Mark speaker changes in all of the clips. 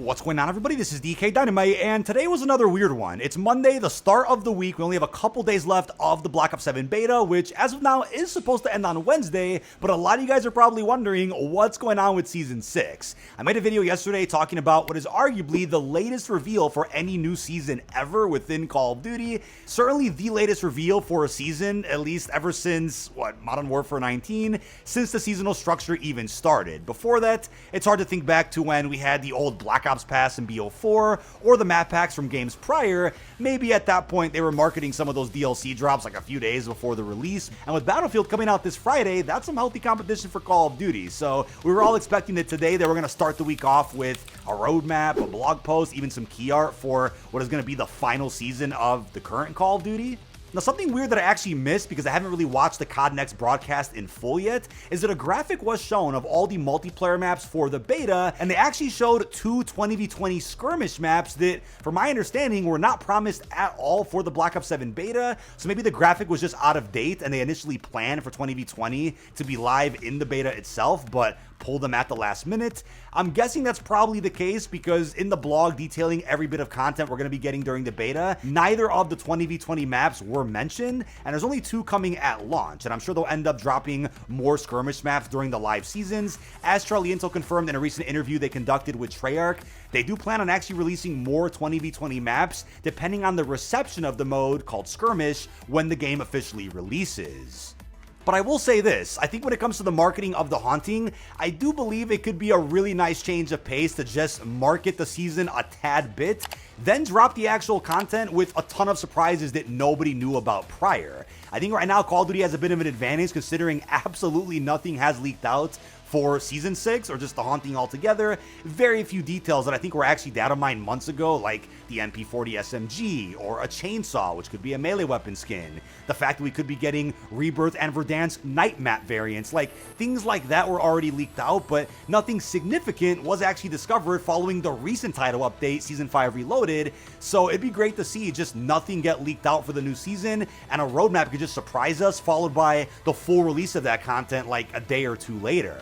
Speaker 1: What's going on, everybody? This is dkdynamite, and today was another weird one. It's Monday, the start of the week. We only have a couple days left of the Black Ops 7 beta, which as of now is supposed to end on Wednesday, but a lot of you guys are probably wondering what's going on with Season 6. I made a video yesterday talking about what is arguably the latest reveal for any new season ever within Call of Duty. Certainly the latest reveal for a season, at least ever since, Modern Warfare 19, since the seasonal structure even started. Before that, it's hard to think back to when we had the old Black Ops Pass in BO4 or the map packs from games prior. Maybe at that point they were marketing some of those DLC drops like a few days before the release. And with Battlefield coming out this Friday, that's some healthy competition for Call of Duty. So we were all expecting that today they were going to start the week off with a roadmap, a blog post, even some key art for what is going to be the final season of the current Call of Duty. Now, something weird that I actually missed because I haven't really watched the COD Next broadcast in full yet is that a graphic was shown of all the multiplayer maps for the beta, and they actually showed two 20v20 skirmish maps that, from my understanding, were not promised at all for the Black Ops 7 beta. So maybe the graphic was just out of date and they initially planned for 20v20 to be live in the beta itself, but pulled them at the last minute. I'm guessing that's probably the case because in the blog detailing every bit of content we're going to be getting during the beta, neither of the 20v20 maps were mentioned, and there's only two coming at launch, and I'm sure they'll end up dropping more skirmish maps during the live seasons. As Charlie Intel confirmed in a recent interview they conducted with Treyarch, they do plan on actually releasing more 20v20 maps depending on the reception of the mode called skirmish when the game officially releases. But I will say this, I think when it comes to the marketing of The Haunting, I do believe it could be a really nice change of pace to just market the season a tad bit, then drop the actual content with a ton of surprises that nobody knew about prior. I think right now Call of Duty has a bit of an advantage considering absolutely nothing has leaked out for Season 6 or just The Haunting altogether. Very few details that I think were actually data mined months ago, like the MP40 SMG or a chainsaw, which could be a melee weapon skin. The fact that we could be getting Rebirth and Verdansk night map variants, like things like that were already leaked out, but nothing significant was actually discovered following the recent title update, Season 5 Reloaded. So it'd be great to see just nothing get leaked out for the new season, and a roadmap could just surprise us, followed by the full release of that content like a day or two later.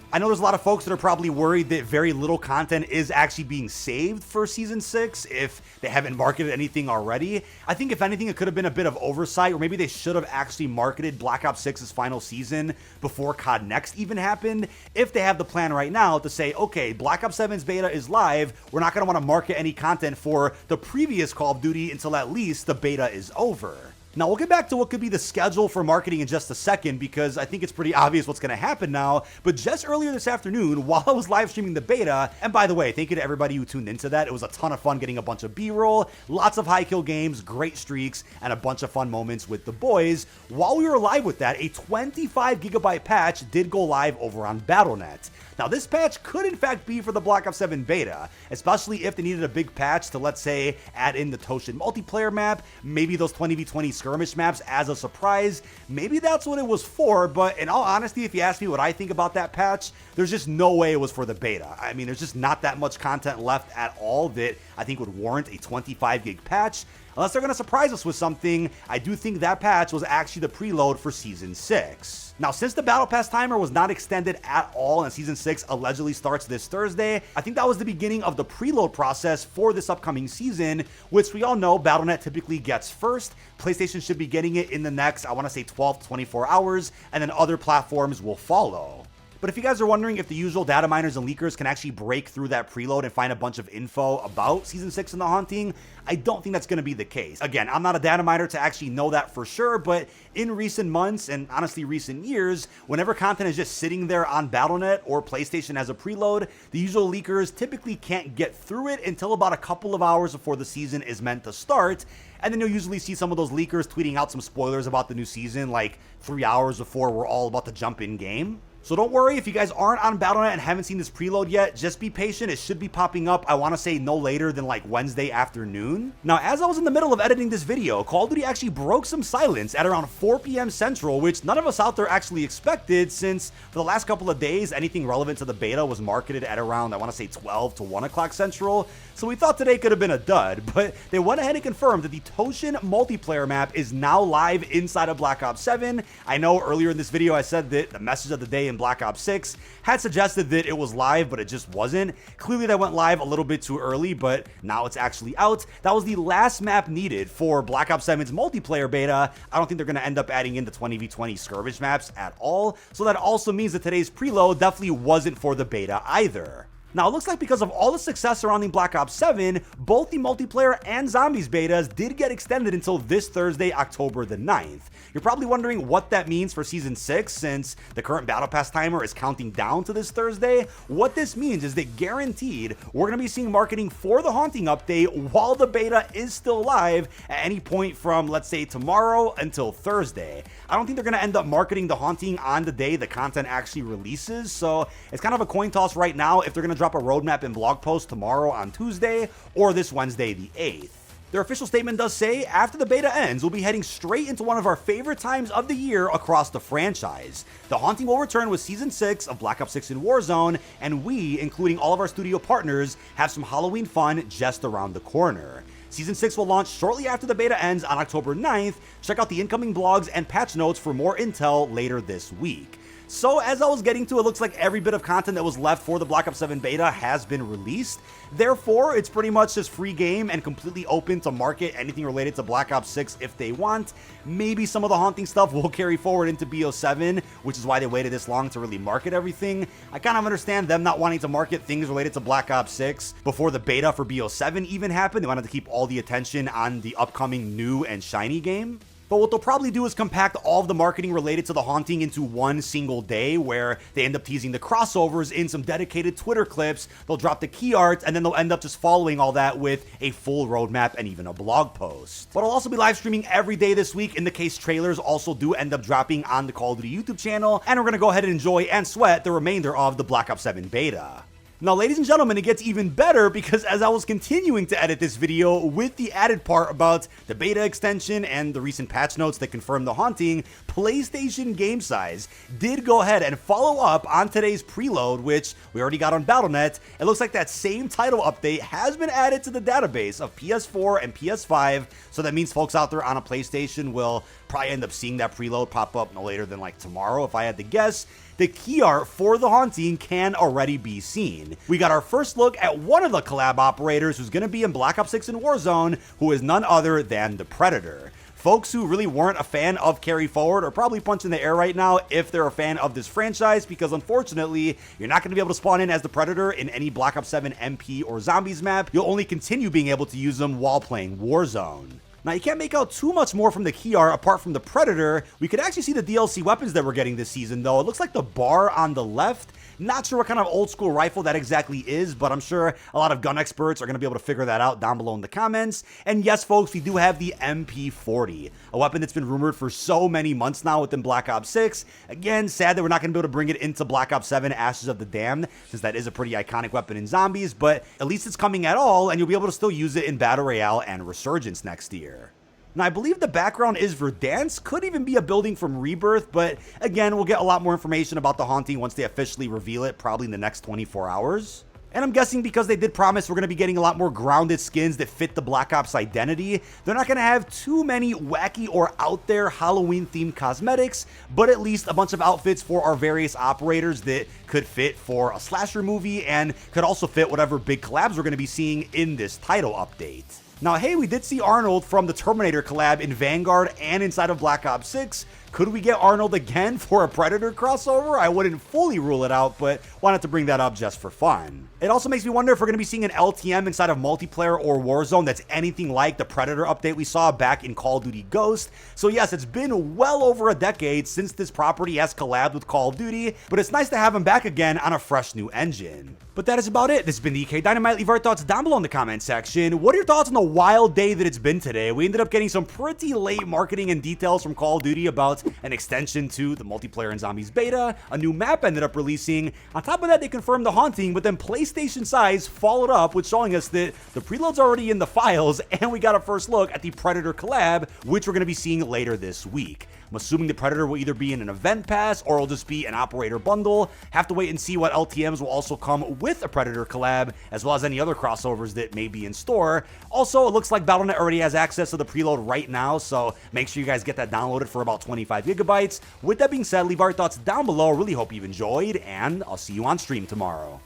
Speaker 1: I know there's a lot of folks that are probably worried that very little content is actually being saved for Season 6 if they haven't marketed anything already. I think if anything, it could have been a bit of oversight, or maybe they should have actually marketed Black Ops 6's final season before COD Next even happened. If they have the plan right now to say, okay, Black Ops 7's beta is live, we're not going to want to market any content for the previous Call of Duty until at least the beta is over. Now, we'll get back to what could be the schedule for marketing in just a second because I think it's pretty obvious what's going to happen now. But just earlier this afternoon, while I was live streaming the beta, and by the way, thank you to everybody who tuned into that. It was a ton of fun getting a bunch of B-roll, lots of high kill games, great streaks, and a bunch of fun moments with the boys. While we were live with that, a 25GB patch did go live over on Battle.net. Now, this patch could in fact be for the Black Ops 7 beta, especially if they needed a big patch to, let's say, add in the Toshin multiplayer map, maybe those 20v20 skirmish maps as a surprise. Maybe that's what it was for, but in all honesty, if you ask me what I think about that patch, there's just no way it was for the beta. I mean, there's just not that much content left at all that I think would warrant a 25GB patch. Unless they're going to surprise us with something, I do think that patch was actually the preload for Season 6. Now, since the Battle Pass timer was not extended at all and Season 6 allegedly starts this Thursday, I think that was the beginning of the preload process for this upcoming season, which we all know Battle.net typically gets first. PlayStation should be getting it in the next, I want to say 12 to 24 hours, and then other platforms will follow. But if you guys are wondering if the usual data miners and leakers can actually break through that preload and find a bunch of info about Season 6 and The Haunting, I don't think that's going to be the case. Again, I'm not a data miner to actually know that for sure, but in recent months and honestly recent years, whenever content is just sitting there on Battle.net or PlayStation as a preload, the usual leakers typically can't get through it until about a couple of hours before the season is meant to start. And then you'll usually see some of those leakers tweeting out some spoilers about the new season like 3 hours before we're all about to jump in game. So don't worry if you guys aren't on Battle.net and haven't seen this preload yet, just be patient. It should be popping up, I want to say no later than like Wednesday afternoon. Now, as I was in the middle of editing this video, Call of Duty actually broke some silence at around 4 p.m. Central, which none of us out there actually expected since for the last couple of days, anything relevant to the beta was marketed at around, I want to say 12 to 1 o'clock Central. So we thought today could have been a dud, but they went ahead and confirmed that the Toshin multiplayer map is now live inside of Black Ops 7. I know earlier in this video I said that the message of the day in Black Ops 6 had suggested that it was live, but it just wasn't. Clearly that went live a little bit too early, but now it's actually out. That was the last map needed for Black Ops 7's multiplayer beta. I don't think they're going to end up adding in the 20v20 skirmish maps at all, so that also means that today's preload definitely wasn't for the beta either. Now, it looks like because of all the success surrounding Black Ops 7, both the multiplayer and zombies betas did get extended until this Thursday, October the 9th. You're probably wondering what that means for Season 6 since the current Battle Pass timer is counting down to this Thursday. What this means is that guaranteed, we're going to be seeing marketing for the Haunting update while the beta is still live at any point from, let's say, tomorrow until Thursday. I don't think they're going to end up marketing the Haunting on the day the content actually releases, so it's kind of a coin toss right now if they're going to drop a roadmap and blog post tomorrow on Tuesday or this Wednesday the 8th. Their official statement does say, after the beta ends, we'll be heading straight into one of our favorite times of the year across the franchise. The Haunting will return with Season 6 of Black Ops 6 in Warzone, and we, including all of our studio partners, have some Halloween fun just around the corner. Season 6 will launch shortly after the beta ends on October 9th. Check out the incoming blogs and patch notes for more intel later this week. So as I was getting to, it looks like every bit of content that was left for the Black Ops 7 beta has been released. Therefore, it's pretty much just free game and completely open to market anything related to Black Ops 6 if they want. Maybe some of the Haunting stuff will carry forward into BO7, which is why they waited this long to really market everything. I kind of understand them not wanting to market things related to Black Ops 6 before the beta for BO7 even happened. They wanted to keep all the attention on the upcoming new and shiny game. But what they'll probably do is compact all of the marketing related to the Haunting into one single day where they end up teasing the crossovers in some dedicated Twitter clips. They'll drop the key art and then they'll end up just following all that with a full roadmap and even a blog post. But I'll also be live streaming every day this week in the case trailers also do end up dropping on the Call of Duty YouTube channel, and we're going to go ahead and enjoy and sweat the remainder of the Black Ops 7 beta. Now, ladies and gentlemen, it gets even better because as I was continuing to edit this video with the added part about the beta extension and the recent patch notes that confirm the Haunting, PlayStation Game Size did go ahead and follow up on today's preload, which we already got on Battle.net. It looks like that same title update has been added to the database of PS4 and PS5, so that means folks out there on a PlayStation will probably end up seeing that preload pop up no later than like tomorrow if I had to guess. The key art for the Haunting can already be seen. We got our first look at one of the collab operators who's going to be in Black Ops 6 in Warzone, who is none other than the Predator. Folks who really weren't a fan of Carry Forward are probably punching the air right now if they're a fan of this franchise, because unfortunately, you're not going to be able to spawn in as the Predator in any Black Ops 7 MP or Zombies map. You'll only continue being able to use them while playing Warzone. Now, you can't make out too much more from the key art apart from the Predator. We could actually see the DLC weapons that we're getting this season, though. It looks like the bar on the left. Not sure what kind of old school rifle that exactly is, but I'm sure a lot of gun experts are going to be able to figure that out down below in the comments. And yes, folks, we do have the MP40, a weapon that's been rumored for so many months now within Black Ops 6. Again, sad that we're not going to be able to bring it into Black Ops 7 Ashes of the Damned, since that is a pretty iconic weapon in Zombies, but at least it's coming at all, and you'll be able to still use it in Battle Royale and Resurgence next year. Now, I believe the background is Verdansk, could even be a building from Rebirth, but again, we'll get a lot more information about the Haunting once they officially reveal it, probably in the next 24 hours. And I'm guessing because they did promise we're going to be getting a lot more grounded skins that fit the Black Ops identity, they're not going to have too many wacky or out there Halloween-themed cosmetics, but at least a bunch of outfits for our various operators that could fit for a slasher movie and could also fit whatever big collabs we're going to be seeing in this title update. Now, hey, we did see Arnold from the Terminator collab in Vanguard and inside of Black Ops 6. Could we get Arnold again for a Predator crossover? I wouldn't fully rule it out, but wanted to bring that up just for fun. It also makes me wonder if we're going to be seeing an LTM inside of multiplayer or Warzone that's anything like the Predator update we saw back in Call of Duty Ghost. So yes, it's been well over a decade since this property has collabed with Call of Duty, but it's nice to have him back again on a fresh new engine. But that is about it. This has been dkdynamite. Leave our thoughts down below in the comment section. What are your thoughts on the wild day that it's been today? We ended up getting some pretty late marketing and details from Call of Duty about an extension to the multiplayer and Zombies beta. A new map ended up releasing. On top of that, they confirmed the Haunting, but then PlayStation Size followed up with showing us that the preload's already in the files, and we got a first look at the Predator collab, which we're going to be seeing later this week. I'm assuming the Predator will either be in an event pass or it'll just be an operator bundle. Have to wait and see what LTMs will also come with a Predator collab, as well as any other crossovers that may be in store. Also, it looks like Battle.net already has access to the preload right now, so make sure you guys get that downloaded for about 20 25 gigabytes. With that being said, leave our thoughts down below. Really hope you've enjoyed, and I'll see you on stream tomorrow.